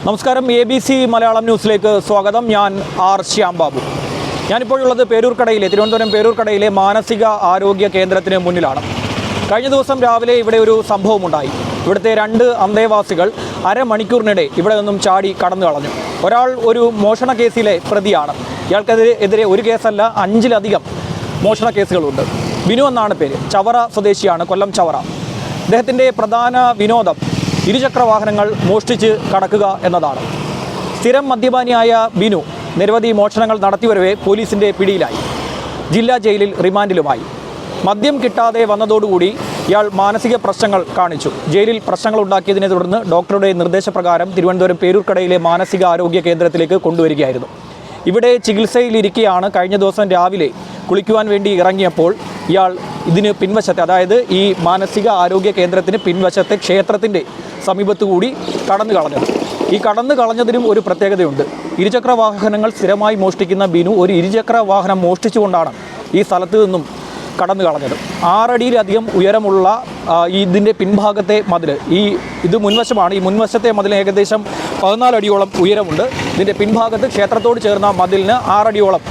നമസ്കാരം, ABC മലയാളം ന്യൂസിലേക്ക് സ്വാഗതം. ഞാൻ ആർ ശ്യാംബാബു. ഞാനിപ്പോഴുള്ളത് തിരുവനന്തപുരം പേരൂർക്കടയിലെ മാനസിക ആരോഗ്യ കേന്ദ്രത്തിന് മുന്നിലാണ്. കഴിഞ്ഞ ദിവസം രാവിലെ ഇവിടെ ഒരു സംഭവമുണ്ടായി. ഇവിടുത്തെ 2 അന്തേവാസികൾ അരമണിക്കൂറിനിടെ ഇവിടെ നിന്നും ചാടി കടന്നു കളഞ്ഞു. ഒരാൾ ഒരു മോഷണ കേസിലെ പ്രതിയാണ്. ഇയാൾക്കെതിരെ ഒരു കേസല്ല, 5ലധികം മോഷണ കേസുകളുണ്ട്. ബിനു എന്നാണ് പേര്. ചവറ സ്വദേശിയാണ്, കൊല്ലം ചവറ. അദ്ദേഹത്തിൻ്റെ പ്രധാന വിനോദം ഇരുചക്ര വാഹനങ്ങൾ മോഷ്ടിച്ച് കടക്കുക എന്നതാണ്. സ്ഥിരം മദ്യപാനിയായ ബിനു നിരവധി മോഷണങ്ങൾ നടത്തിവരവേ പോലീസിൻ്റെ പിടിയിലായി. ജില്ലാ ജയിലിൽ റിമാൻഡിലുമായി. മദ്യം കിട്ടാതെ വന്നതോടുകൂടി ഇയാൾ മാനസിക പ്രശ്നങ്ങൾ കാണിച്ചു. ജയിലിൽ പ്രശ്നങ്ങൾ ഉണ്ടാക്കിയതിനെ തുടർന്ന് ഡോക്ടറുടെ നിർദ്ദേശപ്രകാരം തിരുവനന്തപുരം പേരൂർക്കടയിലെ മാനസിക ആരോഗ്യ കേന്ദ്രത്തിലേക്ക് കൊണ്ടുവരികയായിരുന്നു. ഇവിടെ ചികിത്സയിലിരിക്കെയാണ് കഴിഞ്ഞ ദിവസം രാവിലെ കുളിക്കുവാൻ വേണ്ടി ഇറങ്ങിയപ്പോൾ ഇയാൾ ഇതിന് പിൻവശത്തെ, അതായത് ഈ മാനസിക ആരോഗ്യ കേന്ദ്രത്തിന് പിൻവശത്തെ ക്ഷേത്രത്തിൻ്റെ സമീപത്തുകൂടി കടന്നു കളഞ്ഞത്. ഈ കടന്നു കളഞ്ഞതിനും ഒരു പ്രത്യേകതയുണ്ട്. ഇരുചക്ര വാഹനങ്ങൾ സ്ഥിരമായി മോഷ്ടിക്കുന്ന ബിനു ഒരു ഇരുചക്ര വാഹനം മോഷ്ടിച്ചുകൊണ്ടാണ് ഈ സ്ഥലത്ത് നിന്നും കടന്നു കളഞ്ഞത്. 6 അടിയിലധികം ഉയരമുള്ള ഇതിൻ്റെ പിൻഭാഗത്തെ മതിൽ, ഇത് മുൻവശമാണ്. ഈ മുൻവശത്തെ മതിൽ ഏകദേശം 14 അടിയോളം ഉയരമുണ്ട്. ഇതിൻ്റെ പിൻഭാഗത്ത് ക്ഷേത്രത്തോട് ചേർന്ന മതിലിന് 6 അടിയോളം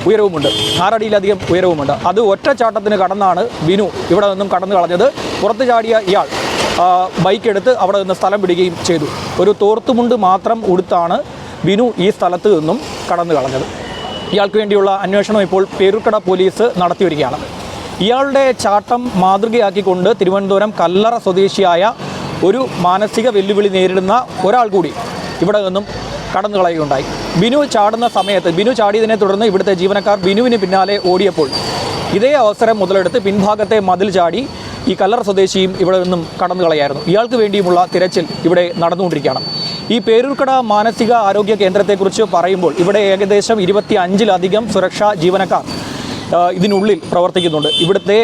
ഉയരവുമുണ്ട്, 6 അടിയിലധികം ഉയരവുമുണ്ട്. അത് ഒറ്റച്ചാട്ടത്തിന് കടന്നാണ് ബിനു ഇവിടെ നിന്നും കടന്നു കളഞ്ഞത്. പുറത്ത് ചാടിയ ഇയാൾ ബൈക്ക് എടുത്ത് അവിടെ നിന്ന് സ്ഥലം പിടിക്കുകയും ചെയ്തു. ഒരു തോർത്തുമുണ്ട് മാത്രം ഉടുത്താണ് ബിനു ഈ സ്ഥലത്ത് നിന്നും കടന്നു കളഞ്ഞത്. ഇയാൾക്ക് വേണ്ടിയുള്ള അന്വേഷണം ഇപ്പോൾ പേരൂർക്കട പോലീസ് നടത്തിവരികയാണ്. ഇയാളുടെ ചാട്ടം മാതൃകയാക്കിക്കൊണ്ട് തിരുവനന്തപുരം കല്ലറ സ്വദേശിയായ ഒരു മാനസിക വെല്ലുവിളി നേരിടുന്ന ഒരാൾ കൂടി ഇവിടെ നിന്നും കടന്നു കളയുകയുണ്ടായി. ബിനു ചാടിയതിനെ തുടർന്ന് ഇവിടുത്തെ ജീവനക്കാർ ബിനുവിന് പിന്നാലെ ഓടിയപ്പോൾ ഇതേ അവസരം മുതലെടുത്ത് പിൻഭാഗത്തെ മതിൽ ചാടി ഈ കല്ലറ സ്വദേശിയും ഇവിടെ നിന്നും കടന്നു കളയായിരുന്നു. ഇയാൾക്ക് വേണ്ടിയുമുള്ള തിരച്ചിൽ ഇവിടെ നടന്നുകൊണ്ടിരിക്കുകയാണ്. ഈ പേരൂർക്കട മാനസിക ആരോഗ്യ കേന്ദ്രത്തെക്കുറിച്ച് പറയുമ്പോൾ ഇവിടെ ഏകദേശം 25ലധികം സുരക്ഷാ ജീവനക്കാർ ഇതിനുള്ളിൽ പ്രവർത്തിക്കുന്നുണ്ട്. ഇവിടുത്തെ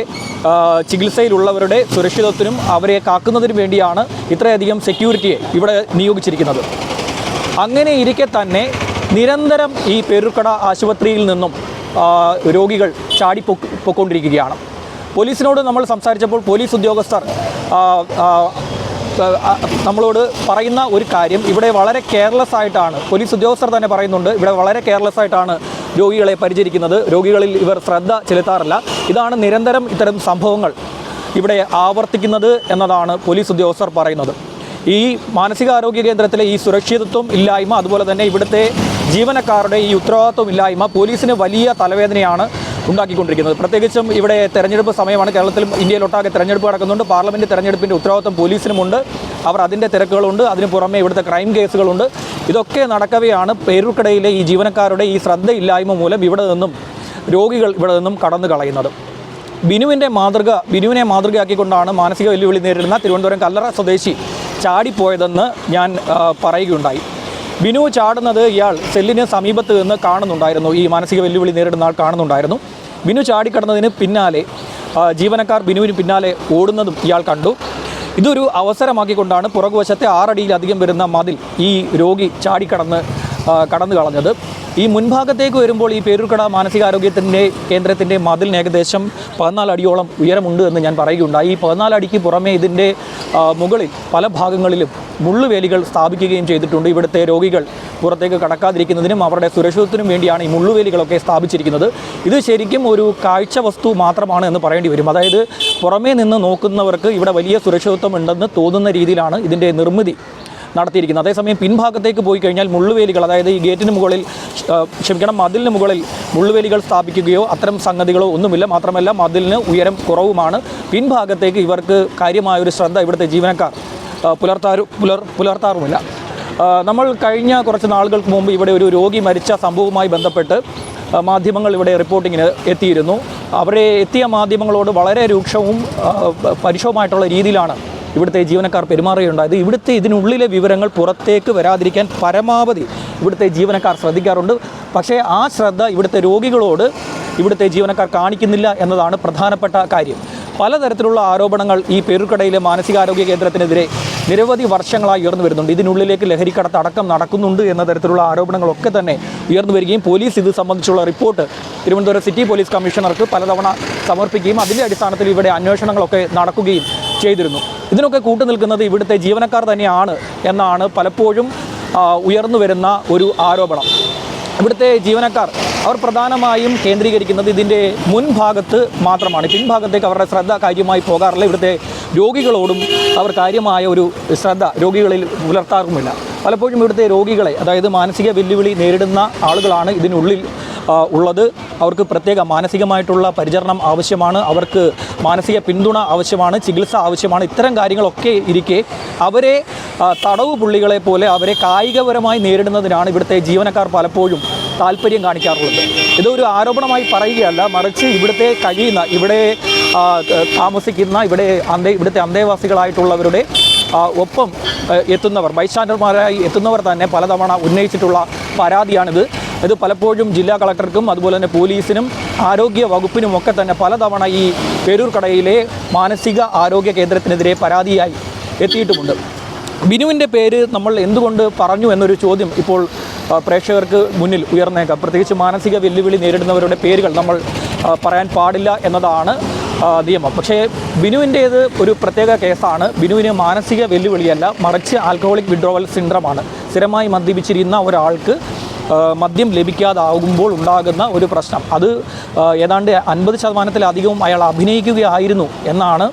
ചികിത്സയിലുള്ളവരുടെ സുരക്ഷിതത്വത്തിനും അവരെ കാക്കുന്നതിനും വേണ്ടിയാണ് ഇത്രയധികം സെക്യൂരിറ്റിയെ ഇവിടെ നിയോഗിച്ചിരിക്കുന്നത്. അങ്ങനെ ഇരിക്കെ തന്നെ നിരന്തരം ഈ പേരൂർക്കട ആശുപത്രിയിൽ നിന്നും രോഗികൾ ചാടിപ്പൊക്കൊണ്ടിരിക്കുകയാണ്. പോലീസിനോട് നമ്മൾ സംസാരിച്ചപ്പോൾ പോലീസ് ഉദ്യോഗസ്ഥർ നമ്മളോട് പറയുന്ന ഒരു കാര്യം, ഇവിടെ വളരെ കെയർലെസ് ആയിട്ടാണ്, പോലീസ് ഉദ്യോഗസ്ഥർ തന്നെ പറയുന്നുണ്ട്, ഇവിടെ വളരെ കെയർലെസ് ആയിട്ടാണ് രോഗികളെ പരിചരിക്കുന്നത്. രോഗികളിൽ ഇവർ ശ്രദ്ധ ചെലുത്താറില്ല. ഇതാണ് നിരന്തരം ഇത്തരം സംഭവങ്ങൾ ഇവിടെ ആവർത്തിക്കുന്നത് എന്നതാണ് പോലീസ് ഉദ്യോഗസ്ഥർ പറയുന്നത്. ഈ മാനസികാരോഗ്യ കേന്ദ്രത്തിലെ ഈ സുരക്ഷിതത്വം ഇല്ലായ്മ, അതുപോലെ തന്നെ ഇവിടുത്തെ ജീവനക്കാരുടെ ഈ ഉത്തരവാദിത്വം ഇല്ലായ്മ പോലീസിന് വലിയ തലവേദനയാണ് ഉണ്ടാക്കിക്കൊണ്ടിരിക്കുന്നത്. പ്രത്യേകിച്ചും ഇവിടെ തെരഞ്ഞെടുപ്പ് സമയമാണ്. കേരളത്തിലും ഇന്ത്യയിലൊട്ടാകെ തെരഞ്ഞെടുപ്പ് നടക്കുന്നുണ്ട്. പാർലമെൻറ്റ് തെരഞ്ഞെടുപ്പിൻ്റെ ഉത്തരവാദിത്വം പോലീസിനുമുണ്ട്. അവർ അതിൻ്റെ തിരക്കുകളുണ്ട്. അതിന് പുറമെ ഇവിടുത്തെ ക്രൈം കേസുകളുണ്ട്. ഇതൊക്കെ നടക്കവെയാണ് പേരൂർക്കടയിലെ ഈ ജീവനക്കാരുടെ ഈ ശ്രദ്ധയില്ലായ്മ മൂലം രോഗികൾ ഇവിടെ നിന്നും കടന്നു കളയുന്നത്. ബിനുവിനെ മാതൃകയാക്കിക്കൊണ്ടാണ് മാനസിക വെല്ലുവിളി നേരിടുന്ന തിരുവനന്തപുരം കല്ലറ സ്വദേശി ചാടിപ്പോയതെന്ന് ഞാൻ പറയുകയുണ്ടായി. ബിനു ചാടുന്നത് ഇയാൾ സെല്ലിന് സമീപത്ത് നിന്ന് കാണുന്നുണ്ടായിരുന്നു. ഈ മാനസിക വെല്ലുവിളി നേരിടുന്ന ആൾ കാണുന്നുണ്ടായിരുന്നു. ബിനു ചാടിക്കടന്നതിന് പിന്നാലെ ജീവനക്കാർ ബിനുവിന് പിന്നാലെ ഓടുന്നതും ഇയാൾ കണ്ടു. ഇതൊരു അവസരമാക്കിക്കൊണ്ടാണ് പുറകുവശത്തെ 6 അടിയിലധികം വരുന്ന മതിൽ ഈ രോഗി കടന്നു കളഞ്ഞത്. ഈ മുൻഭാഗത്തേക്ക് വരുമ്പോൾ ഈ പേരൂർക്കട മാനസികാരോഗ്യത്തിൻ്റെ കേന്ദ്രത്തിൻ്റെ മതിലിന് ഏകദേശം 14 അടിയോളം ഉയരമുണ്ട് എന്ന് ഞാൻ പറയുകയുണ്ടായി. ഈ 14 അടിക്ക് പുറമേ ഇതിൻ്റെ മുകളിൽ പല ഭാഗങ്ങളിലും മുള്ളുവേലികൾ സ്ഥാപിക്കുകയും ചെയ്തിട്ടുണ്ട്. ഇവിടുത്തെ രോഗികൾ പുറത്തേക്ക് കടക്കാതിരിക്കുന്നതിനും അവരുടെ സുരക്ഷിതത്വത്തിനും വേണ്ടിയാണ് ഈ മുള്ളുവേലികളൊക്കെ സ്ഥാപിച്ചിരിക്കുന്നത്. ഇത് ശരിക്കും ഒരു കാഴ്ച വസ്തു മാത്രമാണ് എന്ന് പറയേണ്ടി വരും. അതായത് പുറമേ നിന്ന് നോക്കുന്നവർക്ക് ഇവിടെ വലിയ സുരക്ഷിതത്വം ഉണ്ടെന്ന് തോന്നുന്ന രീതിയിലാണ് ഇതിൻ്റെ നിർമ്മിതി നടത്തിയിരിക്കുന്നത്. അതേസമയം പിൻഭാഗത്തേക്ക് പോയി കഴിഞ്ഞാൽ മുള്ളുവേലികൾ, അതായത് ഈ മതിലിന് മുകളിൽ മുള്ളുവേലികൾ സ്ഥാപിക്കുകയോ അത്തരം സംഗതികളോ ഒന്നുമില്ല. മാത്രമല്ല മതിലിന് ഉയരം കുറവുമാണ്. പിൻഭാഗത്തേക്ക് ഇവർക്ക് കാര്യമായൊരു ശ്രദ്ധ ഇവിടുത്തെ ജീവനക്കാർ പുലർത്താറുമില്ല. നമ്മൾ കഴിഞ്ഞ കുറച്ച് നാളുകൾക്ക് മുമ്പ് ഇവിടെ ഒരു രോഗി മരിച്ച സംഭവവുമായി ബന്ധപ്പെട്ട് മാധ്യമങ്ങൾ ഇവിടെ റിപ്പോർട്ടിങ്ങിന് എത്തിയിരുന്നു. അവരെ എത്തിയ മാധ്യമങ്ങളോട് വളരെ രൂക്ഷവും പരുഷവുമായിട്ടുള്ള രീതിയിലാണ് ഇവിടുത്തെ ജീവനക്കാർ പെരുമാറുകയുണ്ടായത്. ഇതിനുള്ളിലെ വിവരങ്ങൾ പുറത്തേക്ക് വരാതിരിക്കാൻ പരമാവധി ഇവിടുത്തെ ജീവനക്കാർ ശ്രദ്ധിക്കാറുണ്ട്. പക്ഷേ ആ ശ്രദ്ധ ഇവിടുത്തെ രോഗികളോട് ഇവിടുത്തെ ജീവനക്കാർ കാണിക്കുന്നില്ല എന്നതാണ് പ്രധാനപ്പെട്ട കാര്യം. പലതരത്തിലുള്ള ആരോപണങ്ങൾ ഈ പേരൂർക്കടയിലെ മാനസികാരോഗ്യ കേന്ദ്രത്തിനെതിരെ നിരവധി വർഷങ്ങളായി ഉയർന്നു വരുന്നുണ്ട്. ഇതിനുള്ളിലേക്ക് ലഹരിക്കടത്ത് അടക്കം നടക്കുന്നുണ്ട് എന്ന തരത്തിലുള്ള ആരോപണങ്ങളൊക്കെ തന്നെ ഉയർന്നു വരികയും പോലീസ് ഇത് സംബന്ധിച്ചുള്ള റിപ്പോർട്ട് തിരുവനന്തപുരം സിറ്റി പോലീസ് കമ്മീഷണർക്ക് പലതവണ സമർപ്പിക്കുകയും അതിൻ്റെ അടിസ്ഥാനത്തിൽ ഇവിടെ അന്വേഷണങ്ങളൊക്കെ നടക്കുകയും ചെയ്തിരുന്നു. ഇതിനൊക്കെ കൂട്ടുനിൽക്കുന്നത് ഇവിടുത്തെ ജീവനക്കാർ തന്നെയാണ് എന്നാണ് പലപ്പോഴും ഉയർന്നു വരുന്ന ഒരു ആരോപണം. ഇവിടുത്തെ ജീവനക്കാർ അവർ പ്രധാനമായും കേന്ദ്രീകരിക്കുന്നത് ഇതിൻ്റെ മുൻഭാഗത്ത് മാത്രമാണ്. പിൻഭാഗത്തേക്ക് അവരുടെ ശ്രദ്ധ കാര്യമായി പോകാറില്ല. ഇവിടുത്തെ രോഗികളോടും അവർ കാര്യമായ ഒരു ശ്രദ്ധ രോഗികളിൽ പുലർത്താറുമില്ല. പലപ്പോഴും ഇവിടുത്തെ രോഗികളെ, അതായത് മാനസിക വെല്ലുവിളി നേരിടുന്ന ആളുകളാണ് ഇതിനുള്ളിൽ ഉള്ളത്. അവർക്ക് പ്രത്യേക മാനസികമായിട്ടുള്ള പരിചരണം ആവശ്യമാണ്, അവർക്ക് മാനസിക പിന്തുണ ആവശ്യമാണ്, ചികിത്സ ആവശ്യമാണ്. ഇത്തരം കാര്യങ്ങളൊക്കെ ഇരിക്കെ അവരെ തടവ് പുള്ളികളെ പോലെ അവരെ കായികപരമായി നേരിടുന്നതിനാണ് ഇവിടുത്തെ ജീവനക്കാർ പലപ്പോഴും താല്പര്യം കാണിക്കാറുള്ളത്. ഇതൊരു ആരോപണമായി പറയുകയല്ല, മറിച്ച് ഇവിടുത്തെ കഴിയുന്ന, ഇവിടെ താമസിക്കുന്ന, ഇവിടുത്തെ അന്തേവാസികളായിട്ടുള്ളവരുടെ ഒപ്പം എത്തുന്നവർ, ബൈസ്റ്റാൻഡർമാരായി എത്തുന്നവർ തന്നെ പലതവണ ഉന്നയിച്ചിട്ടുള്ള പരാതിയാണിത്. ഇത് പലപ്പോഴും ജില്ലാ കളക്ടർക്കും അതുപോലെ തന്നെ പോലീസിനും ആരോഗ്യ വകുപ്പിനുമൊക്കെ തന്നെ പലതവണ ഈ പേരൂർക്കടയിലെ മാനസിക ആരോഗ്യ കേന്ദ്രത്തിനെതിരെ പരാതിയായി എത്തിയിട്ടുമുണ്ട്. ബിനുവിൻ്റെ പേര് നമ്മൾ എന്തുകൊണ്ട് പറഞ്ഞു എന്നൊരു ചോദ്യം ഇപ്പോൾ പ്രേക്ഷകർക്ക് മുന്നിൽ ഉയർന്നേക്കാം. പ്രത്യേകിച്ച് മാനസിക വെല്ലുവിളി നേരിടുന്നവരുടെ പേരുകൾ നമ്മൾ പറയാൻ പാടില്ല എന്നതാണ് നിയമം. പക്ഷേ ബിനുവിൻ്റേത് ഒരു പ്രത്യേക കേസാണ്. ബിനുവിന് മാനസിക വെല്ലുവിളിയല്ല, മറിച്ച് ആൽക്കഹോളിക് വിഡ്രോവൽ സിൻഡ്രമാണ്. സ്ഥിരമായി മദ്യപിച്ചിരുന്ന ഒരാൾക്ക് മദ്യം ലഭിക്കാതാകുമ്പോൾ ഉണ്ടാകുന്ന ഒരു പ്രശ്നം, അത് ഏതാണ്ട് 50% അയാൾ അഭിനയിക്കുകയായിരുന്നു എന്നാണ്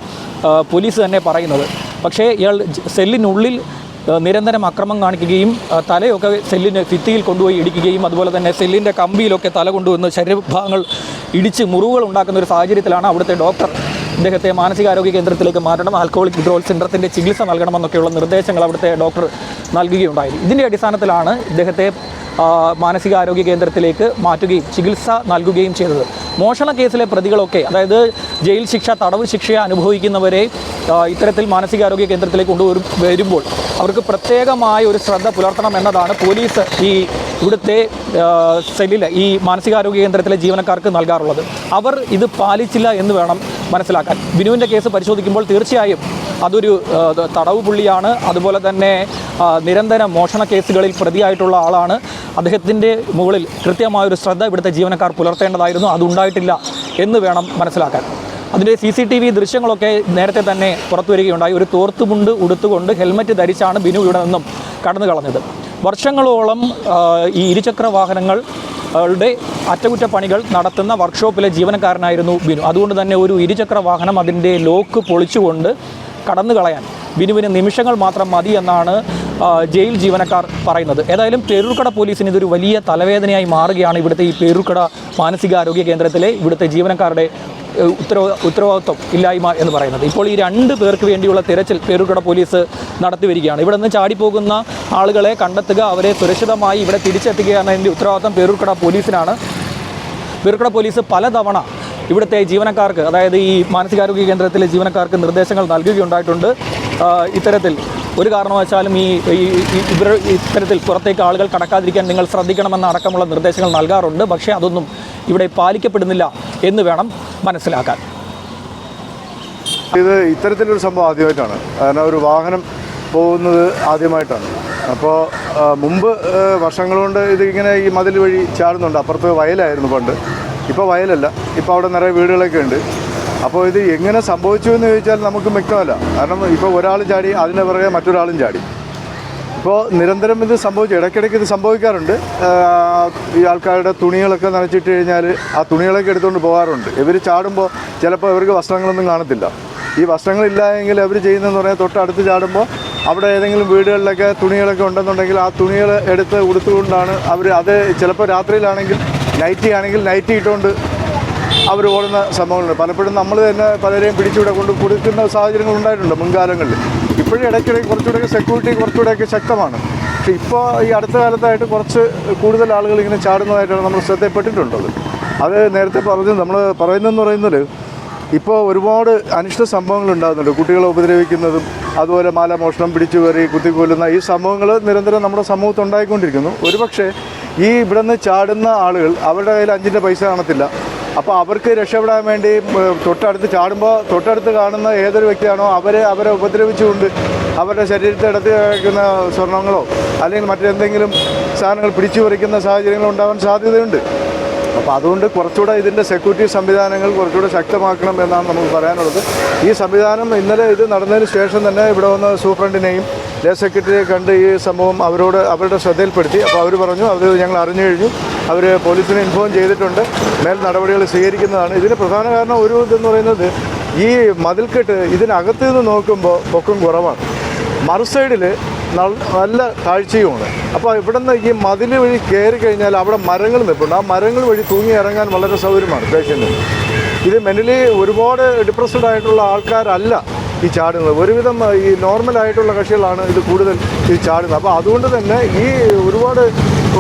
പോലീസ് തന്നെ പറയുന്നത്. പക്ഷേ ഇയാൾ സെല്ലിനുള്ളിൽ നിരന്തരം അക്രമം കാണിക്കുകയും തലയൊക്കെ സെല്ലിന് ഭിത്തിയിൽ കൊണ്ടുപോയി ഇടിക്കുകയും അതുപോലെ തന്നെ സെല്ലിൻ്റെ കമ്പിയിലൊക്കെ തല കൊണ്ടുവന്ന് ശരീരഭാഗങ്ങൾ ഇടിച്ച് മുറിവുകൾ ഉണ്ടാക്കുന്ന ഒരു സാഹചര്യത്തിലാണ് അവിടുത്തെ ഡോക്ടർ ഇദ്ദേഹത്തെ മാനസികാരോഗ്യ കേന്ദ്രത്തിലേക്ക് മാറ്റണം, ആൽക്കഹോളിക് വിഡ്രോവൽ സിൻഡ്രത്തിൻ്റെ ചികിത്സ നൽകണമെന്നൊക്കെയുള്ള നിർദ്ദേശങ്ങൾ അവിടുത്തെ ഡോക്ടർ നൽകുകയുണ്ടായി. ഇതിൻ്റെ അടിസ്ഥാനത്തിലാണ് ഇദ്ദേഹത്തെ മാനസികാരോഗ്യ കേന്ദ്രത്തിലേക്ക് മാറ്റുകയും ചികിത്സ നൽകുകയും ചെയ്തത്. മോഷണ കേസിലെ പ്രതികളൊക്കെ, അതായത് ജയിൽ ശിക്ഷ, തടവ് ശിക്ഷ അനുഭവിക്കുന്നവരെ ഇത്തരത്തിൽ മാനസികാരോഗ്യ കേന്ദ്രത്തിലേക്ക് വരുമ്പോൾ അവർക്ക് പ്രത്യേകമായ ഒരു ശ്രദ്ധ പുലർത്തണം എന്നതാണ് പോലീസ് ഇവിടുത്തെ സെല്ലിലെ ഈ മാനസികാരോഗ്യ കേന്ദ്രത്തിലെ ജീവനക്കാർക്ക് നൽകാറുള്ളത്. അവർ ഇത് പാലിച്ചില്ല എന്ന് വേണം മനസ്സിലാക്കാൻ. ബിനുവിൻ്റെ കേസ് പരിശോധിക്കുമ്പോൾ തീർച്ചയായും അതൊരു തടവ് പുള്ളിയാണ്. അതുപോലെ തന്നെ നിരന്തരം മോഷണ കേസുകളിൽ പ്രതിയായിട്ടുള്ള ആളാണ്. അദ്ദേഹത്തിൻ്റെ മുകളിൽ കൃത്യമായൊരു ശ്രദ്ധ ഇവിടുത്തെ ജീവനക്കാർ പുലർത്തേണ്ടതായിരുന്നു. അതുണ്ടായിട്ടില്ല എന്ന് വേണം മനസ്സിലാക്കാൻ. അതിൻ്റെ CCTV ദൃശ്യങ്ങളൊക്കെ നേരത്തെ തന്നെ പുറത്തു വരികയുണ്ടായി. ഒരു തോർത്തുമുണ്ട് ഉടുത്തുകൊണ്ട് ഹെൽമറ്റ് ധരിച്ചാണ് ബിനു ഇവിടെ നിന്നും കടന്നു കളഞ്ഞത്. വർഷങ്ങളോളം ഈ ഇരുചക്ര വാഹനങ്ങളുടെ അറ്റകുറ്റപ്പണികൾ നടത്തുന്ന വർക്ക്ഷോപ്പിലെ ജീവനക്കാരനായിരുന്നു ബിനു. അതുകൊണ്ട് തന്നെ ഒരു ഇരുചക്ര വാഹനം അതിൻ്റെ ലോക്ക് പൊളിച്ചുകൊണ്ട് കടന്നു കളയാൻ ബിനുവിന് നിമിഷങ്ങൾ മാത്രം മതി എന്നാണ് ജയിൽ ജീവനക്കാർ പറയുന്നത്. ഏതായാലും പേരൂർക്കട പോലീസിന് ഇതൊരു വലിയ തലവേദനയായി മാറുകയാണ്. ഇവിടുത്തെ ഈ പേരൂർക്കട മാനസികാരോഗ്യ കേന്ദ്രത്തിലെ ഇവിടുത്തെ ജീവനക്കാരുടെ ഉത്തരവാദിത്വം ഇല്ലായ്മ എന്ന് പറയുന്നത്. ഇപ്പോൾ ഈ 2 പേർക്ക് വേണ്ടിയുള്ള തിരച്ചിൽ പേരൂർക്കട പോലീസ് നടത്തി വരികയാണ്. ഇവിടെ നിന്ന് ചാടിപ്പോകുന്ന ആളുകളെ കണ്ടെത്തുക, അവരെ സുരക്ഷിതമായി ഇവിടെ തിരിച്ചെത്തിക്കുക എന്നതിൻ്റെ ഉത്തരവാദിത്വം പേരൂർക്കട പോലീസിനാണ്. പേരൂർക്കട പോലീസ് പലതവണ ഇവിടുത്തെ ജീവനക്കാർക്ക്, അതായത് ഈ മാനസികാരോഗ്യ കേന്ദ്രത്തിലെ ജീവനക്കാർക്ക് നിർദ്ദേശങ്ങൾ നൽകുകയുണ്ടായിട്ടുണ്ട്. ഇത്തരത്തിൽ ഒരു കാരണവശാലും ഇത്തരത്തിൽ പുറത്തേക്ക് ആളുകൾ കടക്കാതിരിക്കാൻ നിങ്ങൾ ശ്രദ്ധിക്കണമെന്ന അടക്കമുള്ള നിർദ്ദേശങ്ങൾ നൽകാറുണ്ട്. പക്ഷേ അതൊന്നും ഇവിടെ പാലിക്കപ്പെടുന്നില്ല എന്ന് വേണം മനസ്സിലാക്കാൻ. ഇത് ഇത്തരത്തിലൊരു സംഭവം ആദ്യമായിട്ടാണ്. കാരണം ഒരു വാഹനം പോകുന്നത് ആദ്യമായിട്ടാണ്. അപ്പോൾ മുമ്പ് വർഷങ്ങൾ കൊണ്ട് ഇതിങ്ങനെ ഈ മതിൽ വഴി ചാടുന്നുണ്ട്. അപ്പുറത്ത് വയലായിരുന്നു പണ്ട്, ഇപ്പോൾ വയലല്ല, ഇപ്പോൾ അവിടെ നിറയെ വീടുകളൊക്കെ ഉണ്ട്. അപ്പോൾ ഇത് എങ്ങനെ സംഭവിച്ചു എന്ന് ചോദിച്ചാൽ നമുക്ക് വ്യക്തമല്ല. കാരണം ഇപ്പോൾ ഒരാൾ ചാടി അതിന് പുറകെ മറ്റൊരാളും ചാടി. ഇപ്പോൾ നിരന്തരം ഇത് സംഭവിച്ചു, ഇടയ്ക്കിടയ്ക്ക് ഇത് സംഭവിക്കാറുണ്ട്. ഈ ആൾക്കാരുടെ തുണികളൊക്കെ നനച്ചിട്ട് കഴിഞ്ഞാൽ ആ തുണികളൊക്കെ എടുത്തുകൊണ്ട് പോകാറുണ്ട്. ഇവർ ചാടുമ്പോൾ ചിലപ്പോൾ ഇവർക്ക് വസ്ത്രങ്ങളൊന്നും കാണത്തില്ല. ഈ വസ്ത്രങ്ങളില്ല എങ്കിൽ അവർ ചെയ്യുന്നതെന്ന് പറഞ്ഞാൽ തൊട്ടടുത്ത് ചാടുമ്പോൾ അവിടെ ഏതെങ്കിലും വീടുകളിലൊക്കെ തുണികളൊക്കെ ഉണ്ടെന്നുണ്ടെങ്കിൽ ആ തുണികൾ എടുത്ത് ഉടുത്തുകൊണ്ടാണ് അവർ, അത് ചിലപ്പോൾ രാത്രിയിലാണെങ്കിൽ നൈറ്റി ആണെങ്കിൽ നൈറ്റി ഇട്ടുകൊണ്ട് അവർ ഓടുന്ന സംഭവങ്ങളുണ്ട്. പലപ്പോഴും നമ്മൾ തന്നെ പലരെയും പിടിച്ചുകൂടെ കൊണ്ട് കൊടുക്കുന്ന സാഹചര്യങ്ങൾ ഉണ്ടായിട്ടുണ്ട് മുൻകാലങ്ങളിൽ. ഇപ്പോഴും ഇടയ്ക്കിടയ്ക്ക് കുറച്ചുകൂടെയൊക്കെ സെക്യൂരിറ്റി കുറച്ചുകൂടെയൊക്കെ ശക്തമാണ്. പക്ഷേ ഇപ്പോൾ ഈ അടുത്ത കാലത്തായിട്ട് കുറച്ച് കൂടുതൽ ആളുകൾ ഇങ്ങനെ ചാടുന്നതായിട്ടാണ് നമ്മൾ ശ്രദ്ധയപ്പെട്ടിട്ടുള്ളത്. അത് നേരത്തെ നമ്മൾ പറയുന്നതെന്ന് പറയുന്നത് ഇപ്പോൾ ഒരുപാട് അനിഷ്ട സംഭവങ്ങൾ ഉണ്ടാകുന്നുണ്ട്. കുട്ടികളെ ഉപദ്രവിക്കുന്നതും അതുപോലെ മാലമോഷണം, പിടിച്ചു കയറി കുത്തിക്കൊല്ലുന്ന ഈ സംഭവങ്ങൾ നിരന്തരം നമ്മുടെ സമൂഹത്തിൽ ഉണ്ടായിക്കൊണ്ടിരിക്കുന്നു. ഒരുപക്ഷെ ഈ ഇവിടെ നിന്ന് ചാടുന്ന ആളുകൾ അവരുടെ കയ്യിൽ 5 പൈസ കാണത്തില്ല. അപ്പോൾ അവർക്ക് രക്ഷപ്പെടാൻ വേണ്ടി തൊട്ടടുത്ത് ചാടുമ്പോൾ തൊട്ടടുത്ത് കാണുന്ന ഏതൊരു വ്യക്തിയാണോ അവരെ ഉപദ്രവിച്ചുകൊണ്ട് അവരുടെ ശരീരത്തെ എടുത്ത് കഴിക്കുന്ന സ്വർണ്ണങ്ങളോ അല്ലെങ്കിൽ മറ്റെന്തെങ്കിലും സാധനങ്ങൾ പിടിച്ചു പറിക്കുന്ന സാഹചര്യങ്ങൾ ഉണ്ടാകാൻ സാധ്യതയുണ്ട്. അപ്പോൾ അതുകൊണ്ട് കുറച്ചുകൂടെ ഇതിൻ്റെ സെക്യൂരിറ്റി സംവിധാനങ്ങൾ കുറച്ചുകൂടെ ശക്തമാക്കണം എന്നാണ് നമുക്ക് പറയാനുള്ളത്. ഈ സംവിധാനം ഇന്നലെ ഇത് നടന്നതിന് ശേഷം തന്നെ ഇവിടെ വന്ന സൂപ്രണ്ടിനെയും ലേ സെക്രട്ടറിയെ കണ്ട് ഈ സംഭവം അവരുടെ ശ്രദ്ധയിൽപ്പെടുത്തി. അപ്പോൾ അവർ പറഞ്ഞു അത് ഞങ്ങൾ അറിഞ്ഞു കഴിഞ്ഞു, അവർ പോലീസിനെ ഇൻഫോം ചെയ്തിട്ടുണ്ട്, മേൽ നടപടികൾ സ്വീകരിക്കുന്നതാണ്. ഇതിന് പ്രധാന കാരണം ഒരു ഇതെന്ന് പറയുന്നത് ഈ മതിൽക്കെട്ട് ഇതിനകത്ത് നിന്ന് നോക്കുമ്പോൾ പൊക്കം കുറവാണ്, മറുസൈഡിൽ നല്ല താഴ്ചയുമാണ്. അപ്പോൾ ഇവിടെ നിന്ന് ഈ മതിൽ വഴി കയറി കഴിഞ്ഞാൽ അവിടെ മരങ്ങൾ നിൽപ്പുണ്ട്, ആ മരങ്ങൾ വഴി തൂങ്ങി ഇറങ്ങാൻ വളരെ സൗകര്യമാണ് പേഷ്യൻറ്റിന്. ഇത് മെൻ്റലി ഒരുപാട് ഡിപ്രസ്ഡ് ആയിട്ടുള്ള ആൾക്കാരല്ല ഈ ചാടുന്നത്, ഒരുവിധം ഈ നോർമലായിട്ടുള്ള കക്ഷികളാണ് ഇത് കൂടുതൽ ഈ ചാടുന്നത്. അപ്പോൾ അതുകൊണ്ട് തന്നെ ഈ ഒരുപാട്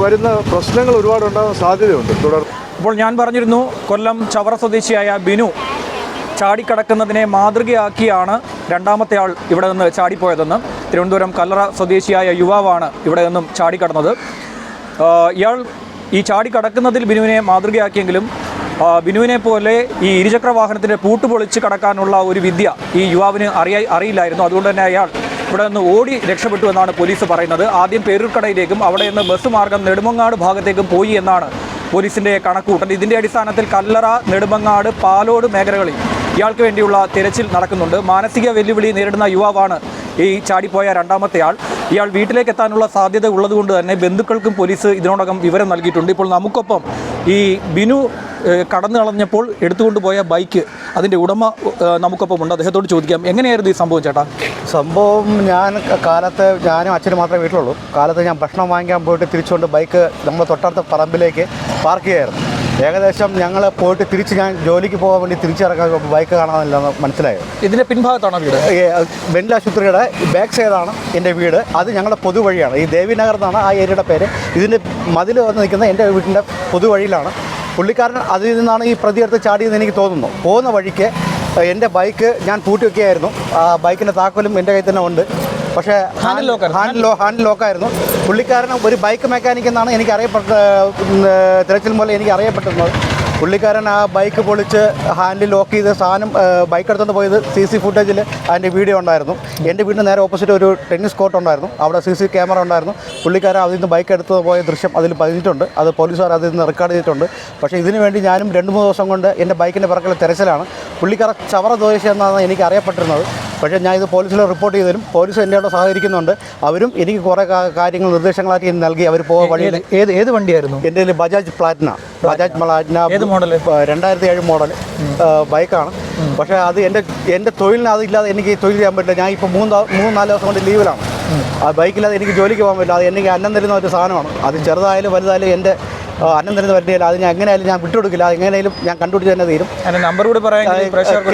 വരുന്ന പ്രശ്നങ്ങൾ ഒരുപാട് ഉണ്ടാകാൻ സാധ്യതയുണ്ട് തുടർന്ന്. ഇപ്പോൾ ഞാൻ പറഞ്ഞിരുന്നു കൊല്ലം ചവറ സ്വദേശിയായ ബിനു ചാടിക്കടക്കുന്നതിനെ മാതൃകയാക്കിയാണ് രണ്ടാമത്തെ ആൾ ഇവിടെ നിന്ന് ചാടിപ്പോയതെന്ന്. തിരുവനന്തപുരം കല്ലറ സ്വദേശിയായ യുവാവാണ് ഇവിടെ നിന്നും ചാടിക്കടന്നത്. ഇയാൾ ഈ ചാടിക്കടക്കുന്നതിൽ ബിനുവിനെ മാതൃകയാക്കിയെങ്കിലും ബിനുവിനെ പോലെ ഈ ഇരുചക്ര വാഹനത്തിൻ്റെ പൂട്ട് പൊളിച്ച് കടക്കാനുള്ള ഒരു വിദ്യ ഈ യുവാവിന് അറിയില്ലായിരുന്നു. അതുകൊണ്ട് തന്നെ അയാൾ ഇവിടെ നിന്ന് ഓടി രക്ഷപ്പെട്ടു എന്നാണ് പോലീസ് പറയുന്നത്. ആദ്യം പേരൂർക്കടയിലേക്കും അവിടെ നിന്ന് ബസ് മാർഗം നെടുമങ്ങാട് ഭാഗത്തേക്കും പോയി എന്നാണ് പോലീസിൻ്റെ കണക്കുകൂട്ടൽ. ഇതിൻ്റെ അടിസ്ഥാനത്തിൽ കല്ലറ, നെടുമങ്ങാട്, പാലോട് മേഖലകളിൽ ഇയാൾക്ക് വേണ്ടിയുള്ള തിരച്ചിൽ നടക്കുന്നുണ്ട്. മാനസിക വെല്ലുവിളി നേരിടുന്ന യുവാവാണ് ഈ ചാടിപ്പോയ രണ്ടാമത്തെ ആൾ. ഇയാൾ വീട്ടിലേക്ക് എത്താനുള്ള സാധ്യത ഉള്ളതുകൊണ്ട് തന്നെ ബന്ധുക്കൾക്കും പോലീസ് ഇതിനോടകം വിവരം നൽകിയിട്ടുണ്ട്. ഇപ്പോൾ നമുക്കൊപ്പം ഈ ബിനു കടന്നു കളഞ്ഞപ്പോൾ എടുത്തുകൊണ്ടുപോയ ബൈക്ക് അതിൻ്റെ ഉടമ നമുക്കൊപ്പം ഉണ്ട്. അദ്ദേഹത്തോട് ചോദിക്കാം, എങ്ങനെയായിരുന്നു ഈ സംഭവം ചേട്ടാ? സംഭവം ഞാനും അച്ഛനും മാത്രമേ വീട്ടിലുള്ളൂ. കാലത്ത് ഞാൻ ഭക്ഷണം വാങ്ങിക്കാൻ പോയിട്ട് തിരിച്ചുകൊണ്ട് ബൈക്ക് നമ്മൾ തൊട്ടടുത്ത പറമ്പിലേക്ക് പാർക്ക് ചെയ്യായിരുന്നു. ഏകദേശം ഞങ്ങൾ പോയിട്ട് തിരിച്ച് ഞാൻ ജോലിക്ക് പോകാൻ വേണ്ടി തിരിച്ചിറക്കാൻ ബൈക്ക് കാണാനില്ലെന്ന് മനസ്സിലായത്. ഇതിൻ്റെ പിൻഭാഗത്താണോ വീട്? ബെൻഡിൽ ആശുപത്രിയുടെ ബാക്ക് സൈഡാണ് എൻ്റെ വീട്. അത് ഞങ്ങളുടെ പൊതുവഴിയാണ്, ഈ ദേവിനഗർ എന്നാണ് ആ ഏരിയയുടെ പേര്. ഇതിൻ്റെ മതിൽ വന്ന് നിൽക്കുന്ന എൻ്റെ വീട്ടിൻ്റെ പൊതുവഴിയിലാണ്. പുള്ളിക്കാരൻ അതിൽ നിന്നാണ് ഈ പ്രതിയെടുത്ത് ചാടിയെന്ന് എനിക്ക് തോന്നുന്നു. പോകുന്ന വഴിക്ക് എൻ്റെ ബൈക്ക് ഞാൻ പൂട്ടി വയ്ക്കുകയായിരുന്നു. ആ ബൈക്കിൻ്റെ താക്കോലും എൻ്റെ കയ്യിൽ തന്നെ ഉണ്ട്. പക്ഷേ ഹാൻഡിൽ ലോക്കായിരുന്നു. പുള്ളിക്കാരൻ ഒരു ബൈക്ക് മെക്കാനിക് എന്നാണ് എനിക്ക് തിരച്ചിൽ മൂലം എനിക്ക് അറിയപ്പെട്ടിരുന്നത്. പുള്ളിക്കാരൻ ആ ബൈക്ക് പൊളിച്ച് ഹാൻഡിൽ ലോക്ക് ചെയ്ത് സാധനം ബൈക്ക് എടുത്തുകൊണ്ട് പോയത് CC ഫുട്ടേജിൽ അതിൻ്റെ വീഡിയോ ഉണ്ടായിരുന്നു. എൻ്റെ വീടിന് നേരെ ഓപ്പോസിറ്റ് ഒരു ടെന്നീസ് കോർട്ട് ഉണ്ടായിരുന്നു, അവിടെ CC ക്യാമറ ഉണ്ടായിരുന്നു. പുള്ളിക്കാരൻ അതിൽ നിന്ന് ബൈക്ക് എടുത്ത് പോയ ദൃശ്യം അതിൽ പതിഞ്ഞിട്ടുണ്ട്. അത് പോലീസുകാർ അതിൽ നിന്ന് റെക്കോർഡ് ചെയ്തിട്ടുണ്ട്. പക്ഷേ ഇതിനു വേണ്ടി ഞാനും 2-3 ദിവസം കൊണ്ട് എൻ്റെ ബൈക്കിൻ്റെ പിറകിൽ തിരച്ചിലാണ്. പുള്ളിക്കാരൻ ചവറ ദേശം എന്നാണ് എനിക്ക് അറിയപ്പെട്ടിരുന്നത്. പക്ഷേ ഞാൻ ഇത് പോലീസിൽ റിപ്പോർട്ട് ചെയ്തതിലും പോലീസ് എന്നോട് സഹകരിക്കുന്നുണ്ട്. അവരും എനിക്ക് കുറേ കാര്യങ്ങൾ നിർദ്ദേശങ്ങളായിട്ട് നൽകി. അവർ പോകാൻ വഴിയിൽ ഏത് വണ്ടിയായിരുന്നു? എൻ്റെ കയ്യിൽ ബജാജ് പ്ലാറ്റിന 2007 മോഡൽ ബൈക്കാണ്. പക്ഷേ അത് എൻ്റെ തൊഴിലിന് അതില്ലാതെ എനിക്ക് തൊഴിൽ ചെയ്യാൻ പറ്റില്ല. ഞാൻ ഇപ്പോൾ 3-4 ദിവസം കൊണ്ട് ലീവിലാണ്. ആ ബൈക്കില്ലാതെ എനിക്ക് ജോലിക്ക് പോകാൻ പറ്റില്ല. അത് എനിക്ക് അന്നം തരുന്ന ഒരു സാധനമാണ്. അത് ചെറുതായാലും വലുതായാലും എൻ്റെ അന്നം തരുന്ന പറ്റില്ല. അത് ഞാൻ എങ്ങനെയായാലും ഞാൻ വിട്ടുകൊടുക്കില്ല. അത് എങ്ങനെയായാലും ഞാൻ കണ്ടുപിടിച്ച് തന്നെ തീരും. നമ്പർ കൂടി പറയാം.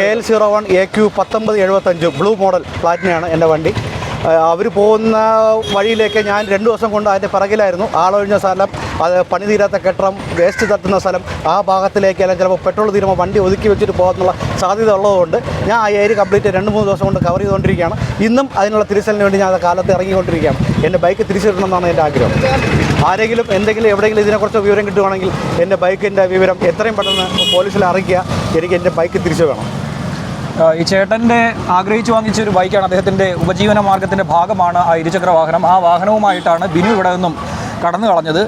KL01 AQ 1975 ബ്ലൂ മോഡൽ പ്ലാറ്റിനയാണ് എൻ്റെ വണ്ടി. അവർ പോകുന്ന വഴിയിലേക്ക് ഞാൻ 2 ദിവസം കൊണ്ട് അതിൻ്റെ പിറകിലായിരുന്നു. ആളൊഴിഞ്ഞ സ്ഥലം, അത് പണി തീരാത്ത കെട്ടിടം, വേസ്റ്റ് തട്ടുന്ന സ്ഥലം, ആ ഭാഗത്തിലേക്ക് അല്ലെങ്കിൽ ചിലപ്പോൾ പെട്രോൾ തീരുമ്പോൾ വണ്ടി ഒതുക്കി വെച്ചിട്ട് പോകാനുള്ള സാധ്യത ഉള്ളതുകൊണ്ട് ഞാൻ ആ ഏരിയ കംപ്ലീറ്റ് 2-3 ദിവസം കൊണ്ട് കവർ ചെയ്തുകൊണ്ടിരിക്കുകയാണ്. ഇന്നും അതിനുള്ള തിരിച്ചലിന് വേണ്ടി ഞാൻ കാലത്ത് ഇറങ്ങിക്കൊണ്ടിരിക്കുകയാണ്. എൻ്റെ ബൈക്ക് തിരിച്ചിടണമെന്നാണ് എൻ്റെ ആഗ്രഹം. ആരെങ്കിലും എവിടെയെങ്കിലും ഇതിനെക്കുറിച്ച് വിവരം കിട്ടുകയാണെങ്കിൽ എൻ്റെ ബൈക്കിൻ്റെ വിവരം എത്രയും പെട്ടെന്ന് പോലീസിൽ അറിയിക്കുക. എനിക്ക് എൻ്റെ ബൈക്ക് തിരിച്ചു വേണം. ഈ ചേട്ടൻ്റെ ആഗ്രഹിച്ചു വാങ്ങിച്ച ഒരു ബൈക്കാണ്, അദ്ദേഹത്തിൻ്റെ ഉപജീവന മാർഗത്തിൻ്റെ ഭാഗമാണ് ആ ഇരുചക്ര വാഹനം. ആ വാഹനവുമായിട്ടാണ് ബിനു ഇവിടെ നിന്നും കടന്നു കളഞ്ഞത്.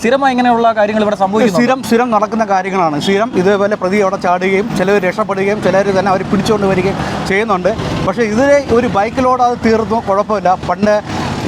സ്ഥിരമായി ഇങ്ങനെയുള്ള കാര്യങ്ങൾ ഇവിടെ സംഭവിക്കുന്നു. സ്ഥിരം നടക്കുന്ന കാര്യങ്ങളാണ്. സ്ഥിരം ഇതേപോലെ പ്രതി അവിടെ ചാടുകയും ചിലർ രക്ഷപ്പെടുകയും ചിലർ തന്നെ അവർ പിടിച്ചുകൊണ്ട് വരികയും ചെയ്യുന്നുണ്ട്. പക്ഷേ ഇതിലെ ഒരു ബൈക്കിലോട് അത് തീർന്നു കുഴപ്പമില്ല.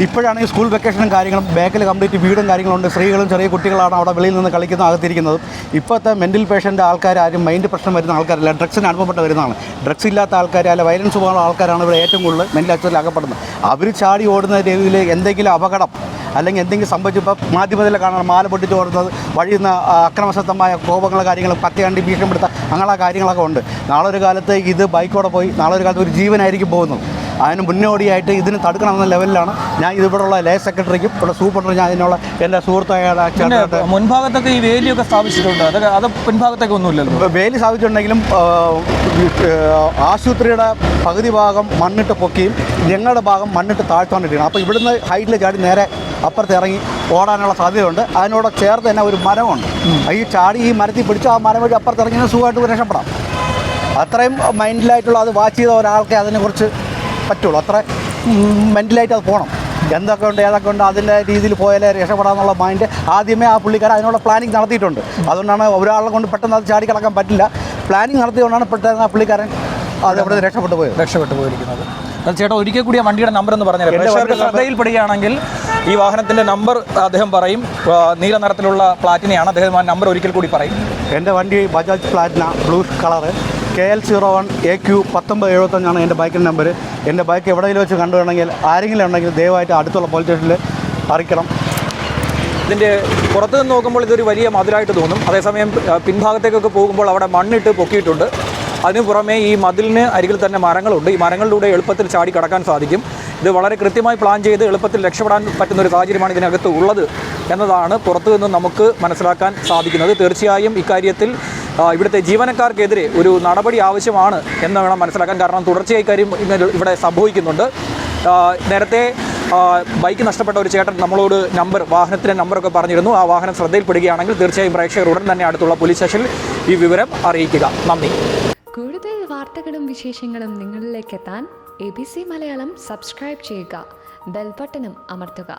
ഇപ്പോഴാണ് ഈ സ്കൂൾ വെക്കേഷനും കാര്യങ്ങളും ബാക്കിൽ കംപ്ലീറ്റ് വീടും കാര്യങ്ങളുണ്ട്. സ്ത്രീകളും ചെറിയ കുട്ടികളാണ് അവിടെ വെളിയിൽ നിന്ന് കളിക്കുന്ന അകത്തിരിക്കുന്നത്. ഇപ്പോഴത്തെ മെൻ്റൽ പേഷ്യൻ്റ് ആൾക്കാരും മൈൻഡ് പ്രശ്നം വരുന്ന ആൾക്കാരല്ല, ഡ്രഗ്സിന് അനുഭവപ്പെട്ട് വരുന്നതാണ്. ഡ്രഗ്സ് ഇല്ലാത്ത ആൾക്കാർ അല്ല വയലൻസ് പോകുന്ന ആൾക്കാരാണ് ഇവിടെ ഏറ്റവും കൂടുതൽ മെൻ്റൽ ആശുപത്രിയിൽ അകപ്പെടുന്നത്. അവർ ചാടി ഓടുന്ന രീതിയിൽ എന്തെങ്കിലും അപകടം അല്ലെങ്കിൽ എന്തെങ്കിലും സംഭവിച്ചപ്പോൾ മാധ്യമത്തിൽ കാണണം മാല പൊട്ടിച്ച് ഓടുന്നത്, വഴിയിൽ നിന്ന് അക്രമസക്തമായ കോപങ്ങൾ കാര്യങ്ങൾ പത്തിയാണ്ടി ഭീഷണിപ്പെടുത്ത അങ്ങനെ കാര്യങ്ങളൊക്കെ ഉണ്ട്. നാളെ ഒരു കാലത്ത് ഇത് ബൈക്കോടെ പോയി നാളെ ഒരു കാലത്ത് ഒരു ജീവനായിരിക്കും പോകുന്നത്. അതിന് മുന്നോടിയായിട്ട് ഇതിന് തടുക്കണമെന്ന ലെവലിലാണ് ഞാൻ ഇതിവിടെയുള്ള ലേ സെക്രട്ടറിക്കും ഇവിടെ സൂപ്രണ്ടും ഞാൻ ഇതിനുള്ള എൻ്റെ സുഹൃത്തായ മുൻഭാഗത്തൊക്കെ ഈ വേലിയൊക്കെ സ്ഥാപിച്ചിട്ടുണ്ട്. അത് പിൻഭാഗത്തൊക്കെ ഒന്നുമില്ലല്ലോ. വേലി സ്ഥാപിച്ചിട്ടുണ്ടെങ്കിലും ആശുപത്രിയുടെ പകുതി ഭാഗം മണ്ണിട്ട് പൊക്കിയും ഞങ്ങളുടെ ഭാഗം മണ്ണിട്ട് താഴ്ത്തുകൊണ്ടിരിക്കണം. അപ്പോൾ ഇവിടുന്ന് ഹൈറ്റിൽ ചാടി നേരെ അപ്പുറത്ത് ഇറങ്ങി ഓടാനുള്ള സാധ്യതയുണ്ട്. അതിനോട് ചേർത്ത് തന്നെ ഒരു മരമുണ്ട്. ഈ ചാടി ഈ മരത്തിൽ പിടിച്ച് ആ മരം വഴി അപ്പുറത്ത് ഇറങ്ങി സുഖമായിട്ട് രക്ഷപ്പെടാം. അത്രയും മൈൻഡിലായിട്ടുള്ള അത് വാച്ച് ചെയ്ത ഒരാൾക്ക് അതിനെക്കുറിച്ച് പറ്റുള്ളൂ. അത്ര മെൻ്റലായിട്ട് അത് പോകണം. എന്തൊക്കെ ഉണ്ട് ഏതൊക്കെ ഉണ്ട് അതിൻ്റെ രീതിയിൽ പോയാലേ രക്ഷപ്പെടാമെന്നുള്ള മൈൻഡ് ആദ്യമേ ആ പുള്ളിക്കാരൻ അതിനുള്ള പ്ലാനിങ് നടത്തിയിട്ടുണ്ട്. അതുകൊണ്ടാണ് ഒരാളെ കൊണ്ട് പെട്ടെന്ന് അത് ചാടി കിടക്കാൻ പറ്റില്ല. പ്ലാനിങ് നടത്തിയതുകൊണ്ടാണ് പെട്ടെന്ന് ആ പുള്ളിക്കാരൻ അത് അവിടെ രക്ഷപ്പെട്ടു പോയിരിക്കുന്നത്. ചേട്ടാ ഒരിക്കൽ കൂടി ആ വണ്ടിയുടെ നമ്പർ എന്ന് പറഞ്ഞാൽ പ്രേക്ഷകർക്ക് ശ്രദ്ധയിൽപ്പെടുകയാണെങ്കിൽ ഈ വാഹനത്തിൻ്റെ നമ്പർ അദ്ദേഹം പറയും. നീല നിറത്തിലുള്ള പ്ലാറ്റിനയാണ്. അദ്ദേഹം ആ നമ്പർ ഒരിക്കൽ കൂടി പറയും. എൻ്റെ വണ്ടി Bajaj Platina blue colour KL01AQ 1975 എൻ്റെ ബൈക്കിൻ്റെ നമ്പർ. എൻ്റെ ബൈക്ക് എവിടെയെങ്കിലും വെച്ച് കണ്ടുവേണമെങ്കിൽ ആരെങ്കിലും ഉണ്ടെങ്കിൽ ദയവായിട്ട് അടുത്തുള്ള പോലീസ് സ്റ്റേഷനിൽ അറിയിക്കണം. ഇതിൻ്റെ പുറത്ത് നിന്ന് നോക്കുമ്പോൾ ഇതൊരു വലിയ മതിലായിട്ട് തോന്നും. അതേസമയം പിൻഭാഗത്തേക്കൊക്കെ പോകുമ്പോൾ അവിടെ മണ്ണിട്ട് പൊക്കിയിട്ടുണ്ട്. അതിനു പുറമെ ഈ മതിലിന് അരികിൽ തന്നെ മരങ്ങളുണ്ട്. ഈ മരങ്ങളിലൂടെ എളുപ്പത്തിൽ ചാടി കടക്കാൻ സാധിക്കും. ഇത് വളരെ കൃത്യമായി പ്ലാൻ ചെയ്ത് എളുപ്പത്തിൽ രക്ഷപ്പെടാൻ പറ്റുന്ന ഒരു സാഹചര്യമാണ് ഇതിനകത്ത് ഉള്ളത് എന്നതാണ് പുറത്തു നിന്ന് നമുക്ക് മനസ്സിലാക്കാൻ സാധിക്കുന്നത്. തീർച്ചയായും ഇക്കാര്യത്തിൽ ഇവിടുത്തെ ജീവനക്കാർക്കെതിരെ ഒരു നടപടി ആവശ്യമാണ് എന്ന് വേണം മനസ്സിലാക്കാൻ. കാരണം തുടർച്ചയായി കാര്യം ഇവിടെ സംഭവിക്കുന്നുണ്ട്. നേരത്തെ ബൈക്ക് നഷ്ടപ്പെട്ട ഒരു ചേട്ടൻ നമ്മളോട് വാഹനത്തിൻ്റെ നമ്പറൊക്കെ പറഞ്ഞിരുന്നു. ആ വാഹനം ശ്രദ്ധയിൽപ്പെടുകയാണെങ്കിൽ തീർച്ചയായും പ്രേക്ഷകർ ഉടൻ തന്നെ അടുത്തുള്ള പോലീസ് സ്റ്റേഷനിൽ ഈ വിവരം അറിയിക്കുക. നന്ദി. കൂടുതൽ വാർത്തകളും വിശേഷങ്ങളും നിങ്ങളിലേക്ക് എത്താൻ ABC മലയാളം സബ്സ്ക്രൈബ് ചെയ്യുക, ബെൽ ബട്ടണും അമർത്തുക.